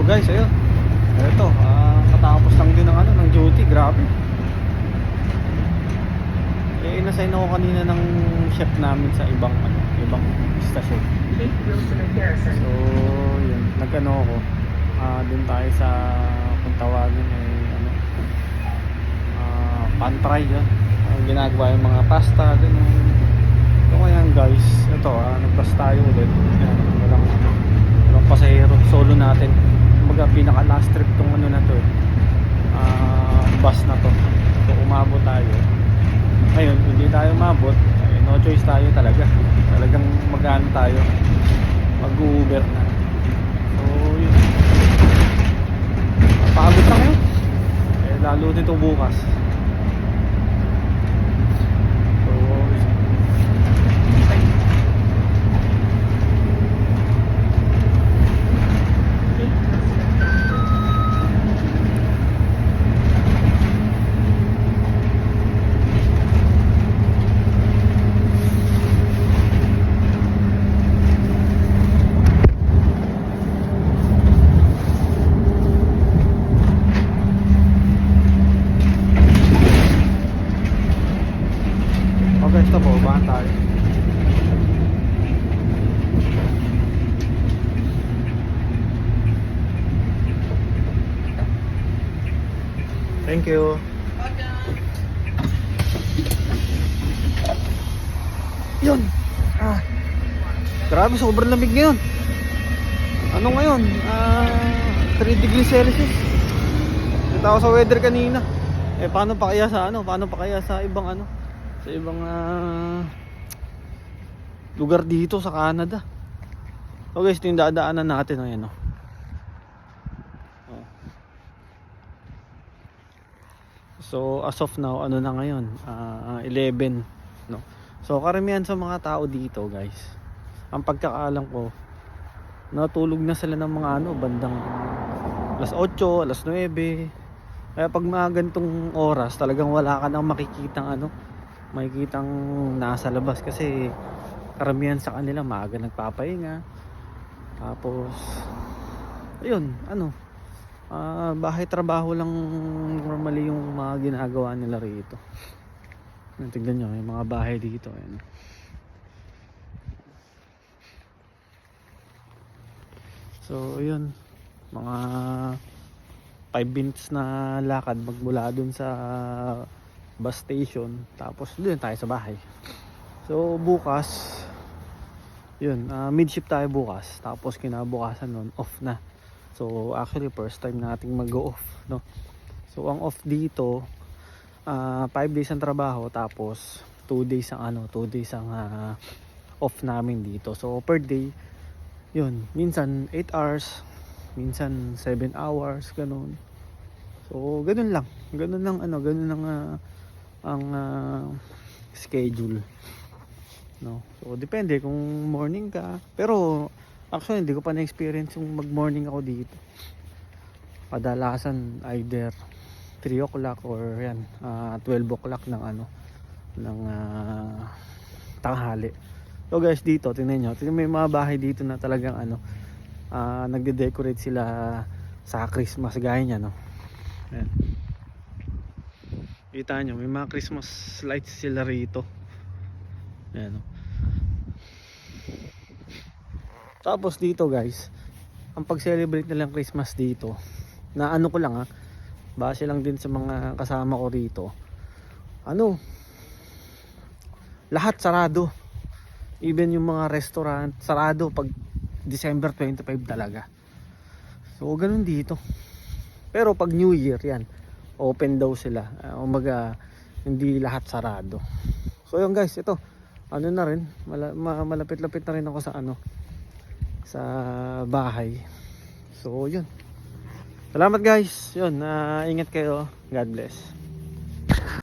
guys, ayun. Ito, katapos lang din ng ng duty, grabe. Inassign ako kanina ng chef namin sa ibang stasyon. So, yun, nagano ako. Doon tayo sa kung tawagin pantry yun. Ginagawa yung mga pasta doon. So ngayon guys, ito nag-bus tayo ulit. Walang pasahero, solo natin. Kumbaga pinaka last trip tong na to. Bus na to. So umabot tayo. Ngayon, hindi tayo umabot. No choice tayo talaga. Talagang mag-ano tayo. Mag-Uber na. So yun. Pagod na ngayon. Lalo dito bukas. Okay, stop po, bahan tayo. Thank you. Yun. Grabe, sobrang lamig ngayon. Ano ngayon? 3 degrees Celsius. Kita ako sa weather kanina. Paano pa kaya sa Paano pa kaya sa ibang sa ibang lugar dito sa Canada. So guys, ito yung dadaanan natin ngayon, So as of now, na ngayon? 11, no? So karamihan sa mga tao dito, guys, ang pagkakaalam ko, natulog na sila ng mga bandang alas 8, alas 9. Kaya pag mga ganitong oras, talagang wala ka nang makikitang nasa labas, kasi karamihan sa kanila maaga nagpapahinga. Tapos ayun, bahay trabaho lang normally yung mga ginagawa nila rito. Tignan nyo, may mga bahay dito, So ayun, mga 5 minutes na lakad magmula dun sa bus station, tapos doon tayo sa bahay. So bukas, yun, mid-shift tayo bukas, tapos kinabukasan nun off na. So actually first time nating mag-off, no? So ang off dito, 5 days ang trabaho, tapos 2 days ang 2 days ang off namin dito. So per day, yun, minsan 8 hours, minsan 7 hours, ganun. So ganun lang ang schedule, no? So depende kung morning ka, pero actually hindi ko pa na-experience yung mag-morning ako dito. Kadalasan either 3 o'clock or 12 o'clock ng tanghali. So guys, dito tingnan nyo, may mga bahay dito na talagang nagde-decorate sila sa Christmas, gaya niya, no? Ayan. Kita nyo, may mga Christmas lights sila rito. Ayan, no? Tapos dito guys, ang pag-celebrate nilang Christmas dito, na ko lang base lang din sa mga kasama ko rito, lahat sarado. Even yung mga restaurant sarado pag December 25 talaga. So ganun dito. Pero pag New Year, yan, open daw sila. Umaga, hindi lahat sarado. So yun guys, ito na rin, malapit-lapit na rin ako sa bahay. So yun, salamat guys. Yun, ingat kayo. God bless.